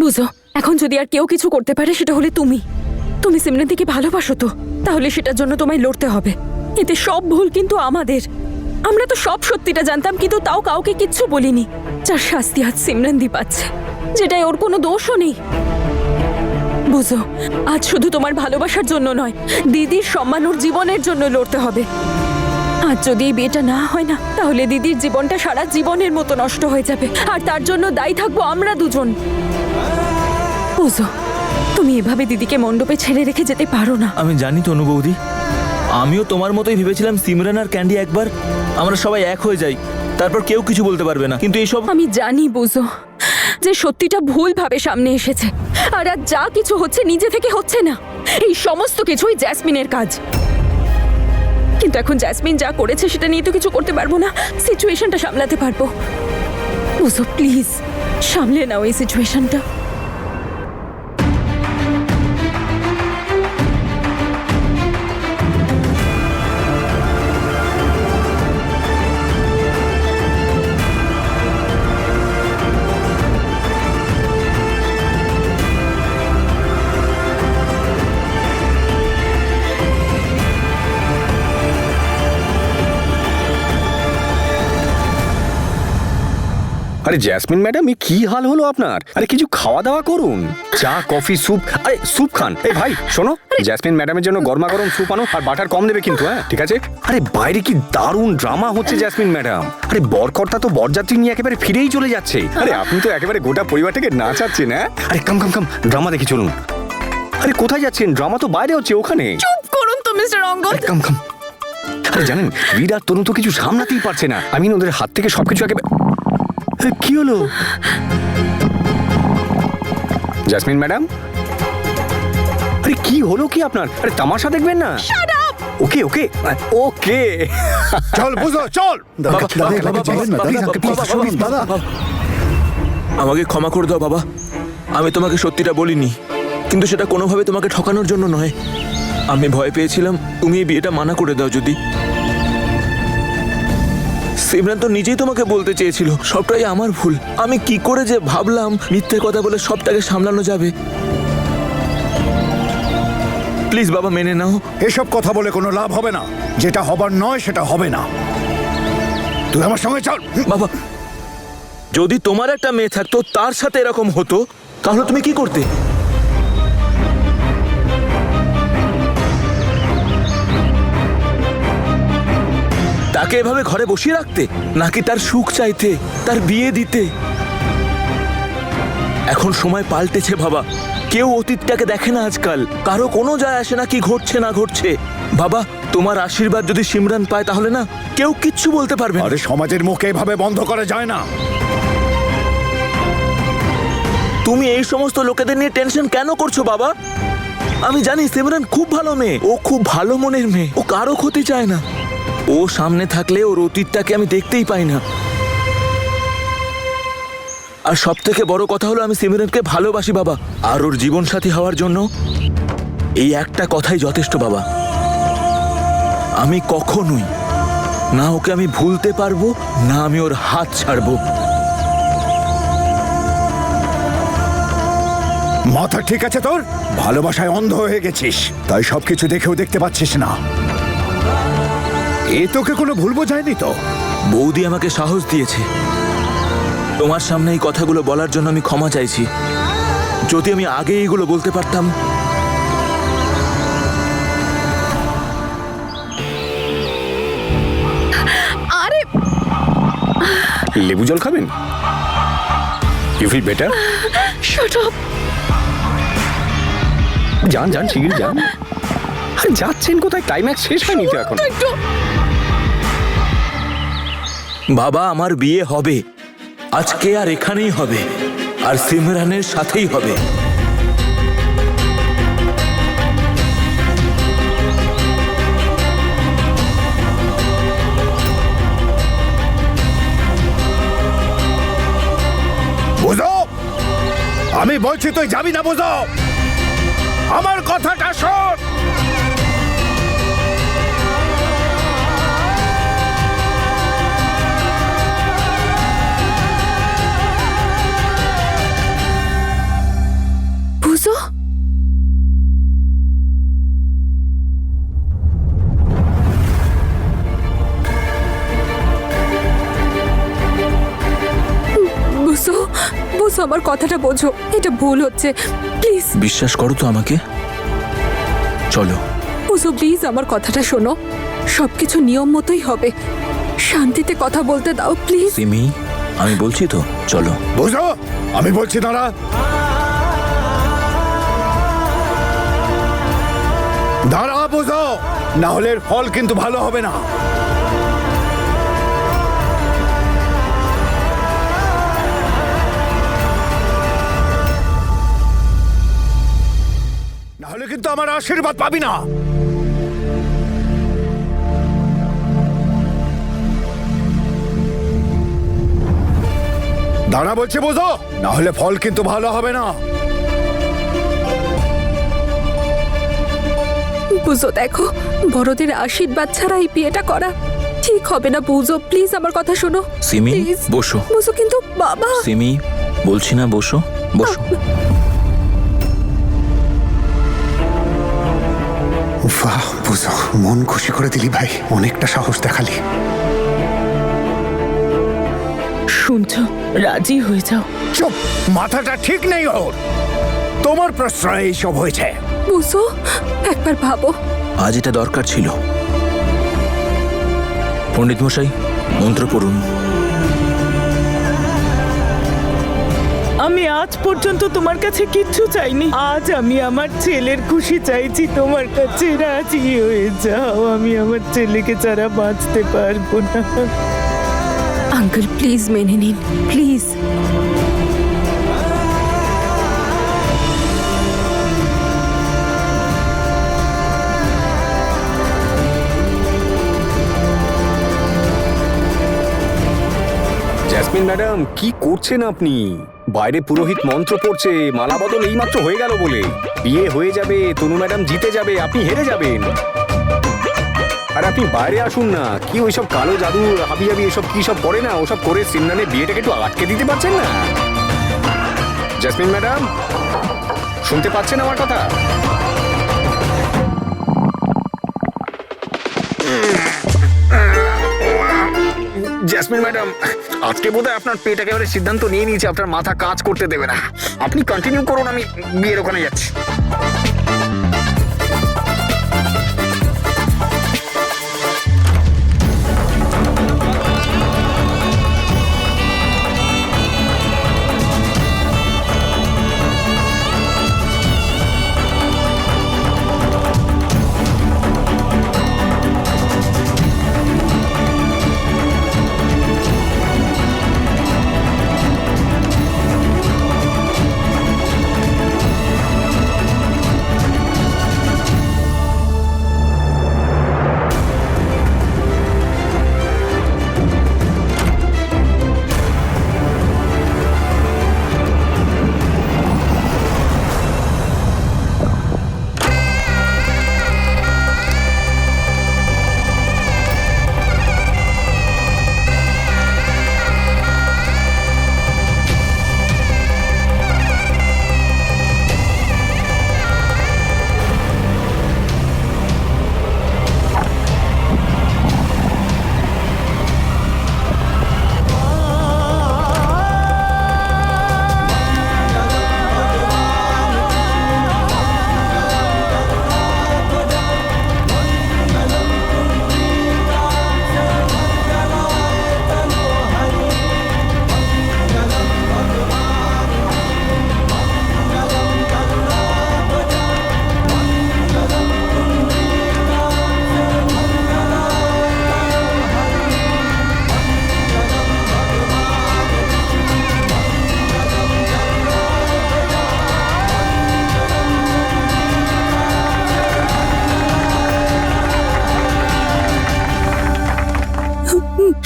বুঝো, এখন যদি আর কেউ কিছু করতে পারে সেটা হলে তুমি। তুমি সিমরানদিকে ভালোবাসো তো, তাহলে সেটার জন্য তোমায় লড়তে হবে। এতে সব ভুল কিন্তু আমাদের। আমরা তো সব সত্যিটা জানতাম, কিন্তু তাও কাউকে কিচ্ছু বলিনি। যার শাস্তি আজ সিমরানদি পাচ্ছে, যেটাই ওর কোনো দোষও নেই। বুঝো, আজ শুধু তোমার ভালোবাসার জন্য নয়, দিদির সম্মান ওর জীবনের জন্য লড়তে হবে। আজ যদি এই বিয়েটা না হয় না, তাহলে দিদির জীবনটা সারা জীবনের মতো নষ্ট হয়ে যাবে, আর তার জন্য দায়ী থাকবো আমরা দুজন। বুঝো, তুমি এভাবে দিদিকে মণ্ডপে ছেড়ে রেখে যেতে পারো না। আমি জানি তো অনুবৌদি, আমিও তোমার মতোই ভেবেছিলাম সিমরান আর ক্যান্ডি একবার আমরা সবাই এক হয়ে যাই, তারপর কেউ কিছু বলতে পারবে না। কিন্তু এইসব আমি জানি বুঝো যে সত্যিটা ভুলভাবে সামনে এসেছে, আর আজ যা কিছু হচ্ছে নিজে থেকে হচ্ছে না। এই সমস্ত কিছুই জ্যাসমিনের কাজ। কিন্তু এখন জ্যাসমিন যা করেছে সেটা নিয়ে তো কিছু করতে পারবো না, সিচুয়েশনটা সামলাতে পারবো। বুঝো, প্লিজ সামলে নাও এই সিচুয়েশনটা। আরে জেসমিন ম্যাডাম, এই কি হাল হলো আপনার? আরে কিছু খাওয়া দাওয়া করুন, চা কফি স্যুপ। আরে স্যুপ খান। এই ভাই শোনো, জেসমিন ম্যাডামের জন্য গরমা গরম স্যুপ আনো, আর বাটার কম দেবে কিন্তু, হ্যাঁ ঠিক আছে? আরে বাইরে কি দারুণ ড্রামা হচ্ছে জেসমিন ম্যাডাম। আরে বরকর্তা তো বরযাত্রী নিয়ে একেবারে ফিরেই চলে যাচ্ছে। আরে আপনি তো একেবারে গোটা পরিবারটাকে নাচাচ্ছেন। হ্যাঁ, আরে কাম কাম কাম, ড্রামা দেখে চলুন। আরে কোথায় যাচ্ছেন? ড্রামা তো বাইরে হচ্ছে, ওখানে। চুপ করুন তো মিস্টার অঙ্গদ। কাম কাম। আরে জানেন, বীর আর তরুণ তো কিছু সামলাতেই পারছে না। আমি ওদের হাত থেকে সবকিছু একেবারে। কি হলো জেসমিন ম্যাডাম? আরে কি হলো কি আপনার? আরে তামাশা দেখবেন না। ওকে ওকে ওকে, চল বুঝো, চল। আমাকে ক্ষমা করে দাও বাবা, আমি তোমাকে সত্যিটা বলিনি, কিন্তু সেটা কোনোভাবে তোমাকে ঠকানোর জন্য নয়। আমি ভয় পেয়েছিলাম তুমি এই বিয়েটা মানা করে দাও যদি। সিমরান তো নিজেই তোমাকে বলতে চেয়েছিল, সবটাই আমার ভুল। আমি কি করে যে ভাবলাম মিথ্যে কথা বলে সবটাকে সামলানো যাবে। প্লিজ বাবা, মেনে নাও। এসব কথা বলে কোনো লাভ হবে না। যেটা হবার নয় সেটা হবে না। তুই আমার সঙ্গে চল। বাবা, যদি তোমার একটা মেয়ে থাকতো তার সাথে এরকম হতো, তাহলে তুমি কি করতে? তাকে এভাবে ঘরে বসিয়ে রাখতে, নাকি তার সুখ চাইতে, তার বিয়ে দিতে? এখন সময় পাল্টেছে বাবা, কেউ অতীতটাকে দেখে না আজকাল, কারো কোনো যায় আসে না কি ঘটছে না ঘটছে। বাবা, তোমার আশীর্বাদ যদি সিমরান পায় তাহলে না কেউ কিচ্ছু বলতে পারবে না। আরে সমাজের মুখে এভাবে বন্ধ করা যায় না। তুমি এই সমস্ত লোকেদের নিয়ে টেনশন কেন করছো বাবা? আমি জানি সিমরান খুব ভালো মেয়ে, ও খুব ভালো মনের মেয়ে, ও কারো ক্ষতি চায় না। ও সামনে থাকলে ওর অতীতটাকে আমি দেখতেই পাই না। আর সব থেকে বড় কথা হলো আমি সিমরানকে ভালোবাসি বাবা, আর ওর জীবনসাথী হওয়ার জন্য এই একটা কথাই যথেষ্ট বাবা। আমি কখনোই না ওকে আমি ভুলতে পারবো, না আমি ওর হাত ছাড়বো। মাথা ঠিক আছে তোর? ভালোবাসায় অন্ধ হয়ে গেছিস, তাই সবকিছু দেখেও দেখতে পাচ্ছিস না। এ তোকে কোনো ভুল বোঝায়নি তো? বৌদি আমাকে সাহস দিয়েছে। তোমার সামনে এই কথাগুলো বলার জন্য আমি ক্ষমা চাইছি। যদি আমি আগে এইগুলো বলতে পারতাম। আরে লেবু জল খাবেন? You feel better? Shut up. যান যান, শিগগির যান। আরে যাচ্ছেন কোথায়? ক্লাইম্যাক্স শেষ হয়নি তো এখন। বাবা, আমার বিয়ে হবে আজকে, আর এখানেই হবে, আর সিমরানের সাথেই হবে। বুঝো, আমি বলছি তুই যাবি না। বুঝো, আমার কথাটা শোন। আমার কথাটা বোঝো, এটা ভুল হচ্ছে, প্লিজ বিশ্বাস করো তো আমাকে। চলো। বুঝো, প্লিজ আমার কথাটা শোনো, সবকিছু নিয়ম মতোই হবে, শান্তিতে কথা বলতে দাও প্লিজ। সিমি, আমি বলছি তো, চলো। বুঝো, আমি বলছি দাঁড়া। দাঁড়া বুঝো, না হলে এর ফল কিন্তু ভালো হবে না। না হলে কিন্তু আমার আশীর্বাদ পাবি না। দাঁড়া বলছে বুঝো, না হলে ফল কিন্তু ভালো হবে না। বুঝো দেখো, বড়দের আশীর্বাদ ছাড়া এই বিয়েটা করা ঠিক হবে না। বুঝো, প্লিজ আমার কথা শোনো। সিমি, প্লিজ বসো। বুঝো, কিন্তু বাবা। সিমি, বলছি না, বসো বসো। বাহ বুঝো, মন খুশি করে দিলি ভাই, অনেকটা সাহস দেখালি। শুনছো, রাজি হয়ে যাও। চুপ, মাথাটা ঠিক নেই ওর। তোমার প্রশ্রয় এইসব হয়েছে। বুঝো, একবার ভাবো। আজ এটা দরকার ছিল। পণ্ডিত মশাই, মন্ত্র পড়ুন। আমি আজ পর্যন্ত তোমার কাছে কিচ্ছু চাইনি, আজ আমি আমার ছেলের খুশি চাইছি, তোমার কাছে রাজি হয়ে যাও। আমি আমার ছেলেকে ছাড়া বাঁচতে পারবো না। আঙ্কেল প্লিজ মেনে নিন, প্লিজ। জেসমিন ম্যাডাম, কি করছেন আপনি? বাইরে পুরোহিত মন্ত্র পড়ছে, মালা বদল এইমাত্র হয়ে গেল বলে। বিয়ে হয়ে যাবে, তনু ম্যাডাম জিতে যাবে, আপনি হেরে যাবেন। আর আপনি বাইরে আসুন না। কি ওইসব কালো জাদু হাবি হাবি এসব কি সব করে না, ওসব করে সিমরানের বিয়েটাকে একটু আটকে দিতে পারছেন না? জেসমিন ম্যাডাম, শুনতে পাচ্ছেন আমার কথা? জেসমিন ম্যাডাম, আজকে বোধহয় আপনার পেট একেবারে সিদ্ধান্ত নিয়ে নিয়েছে, আপনার মাথা কাজ করতে দেবে না। আপনি কন্টিনিউ করুন, আমি বিয়ের ওখানে যাচ্ছি।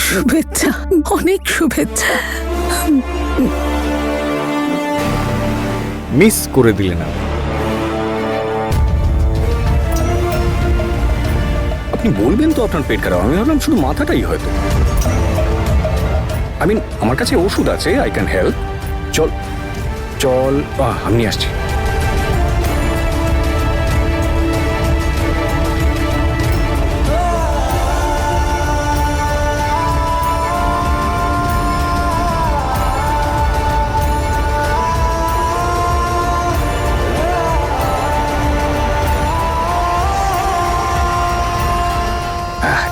শুভেচ্ছা, অনেক শুভেচ্ছা। মিস করে দিলেন আপনি। বলবেন তো আপনার পেট খারাপ, আমি ভাবলাম শুধু মাথাটাই হয়তো। আমার কাছে ওষুধ আছে, আই ক্যান হেল্প। চল চল, আমি আসছি।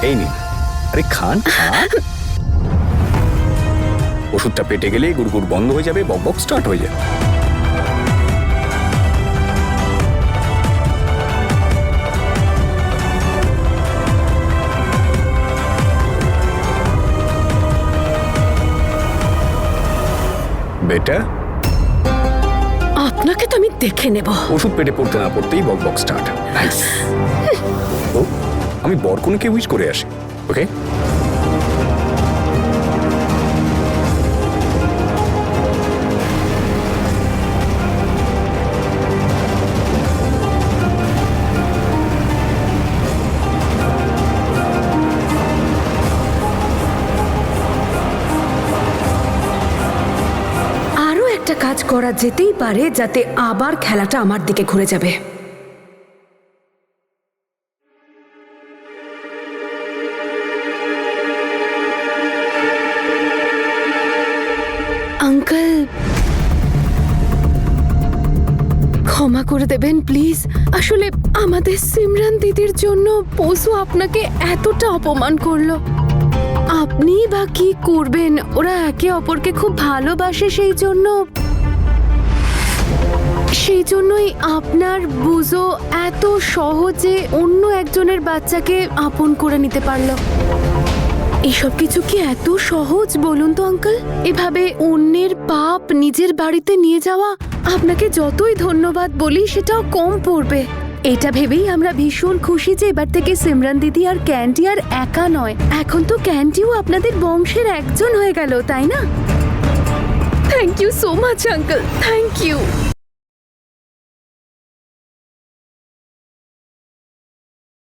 এই নিন, আরে খান খান। ওষুধটা পেটে গেলে গুড়গুড় বন্ধ হয়ে যাবে, বক বক স্টার্ট হয়ে যাবে। বেটা, আপনাকে তো আমি দেখে নেব। ওষুধ পেটে পড়তে না পড়তেই বক বক স্টার্ট। ও, আমি বরকনেকে উইশ করে আসি, ওকে? আরও একটা কাজ করা যেতেই পারে যাতে আবার খেলাটা আমার দিকে ঘুরে যাবে। আঙ্কেল, ক্ষমা করে দেবেন প্লিজ। আসলে আমাদের সিমরান দিদির জন্য পশু আপনাকে এতটা অপমান করলো। আপনি বা কি করবেন? ওরা একে অপরকে খুব ভালোবাসে, সেই জন্যই আপনার বুঝো এত সহজে অন্য একজনের বাচ্চাকে আপন করে নিতে পারলো। এসব কিছু কি এত সহজ বলুন তো আঙ্কেল? এভাবে অন্যের পাপ নিজের বাড়িতে নিয়ে যাওয়া, আপনাকে যতই ধন্যবাদ বলি সেটাও কম পড়বে। এটা ভেবেই আমরা ভীষণ খুশি যে এবার থেকে সিমরান দিদি আর ক্যান্ডি আর একা নয়, এখন তো ক্যান্ডিও আপনাদের বংশের একজন হয়ে গেল, তাই না? Thank you so much uncle, thank you.